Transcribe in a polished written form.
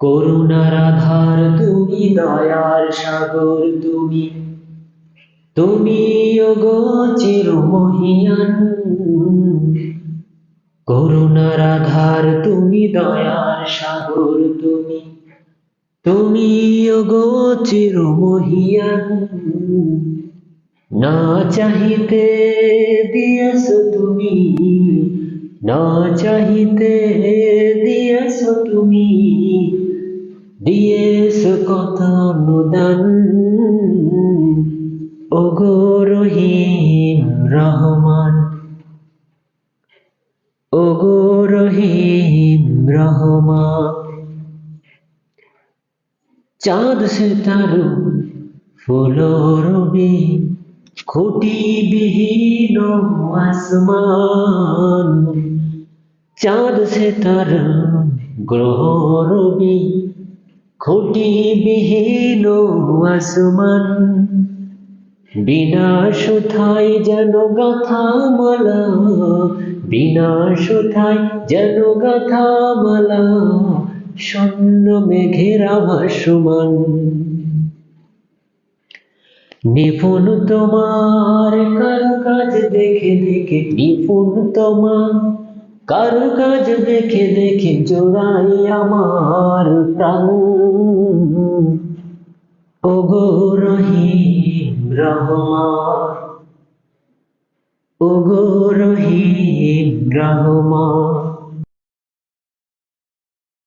করুণার আধার তুমি, দয়ার সাগর তুমি, তুমি ওগো চিরমহিয়ান। করুণার আধার তুমি, দয়ার সাগর তুমি, তুমি ওগো চিরমহিয়ান। না চাহিতে দিয়েছ তুমি, না চাহিতে দিয়েছ তুমি, দিয়েছ কত অনুদান। ওগো রহিম রহমান, ওগো রহিম রহমান। চাঁদ সিতারা ফুল রবি, খুঁটিবিহীন আসমান। চাঁদ সিতারা গ্রহ রবি, খুঁটিবিহীন আসমান। বিনা সুথায় যেন গাথা মালা, বিনা সুথায় যেন গাথা মালা, শূন্য মেঘেরা ভাসমান। নিপুণ তোমার কারুকাজ দেখে দেখে, নিপুণ তোমার কারুকাজ দেখে দেখে জোড়াই আমার প্রাণ। ওগো রহিম রহমান, ওগো রহিম রহমান।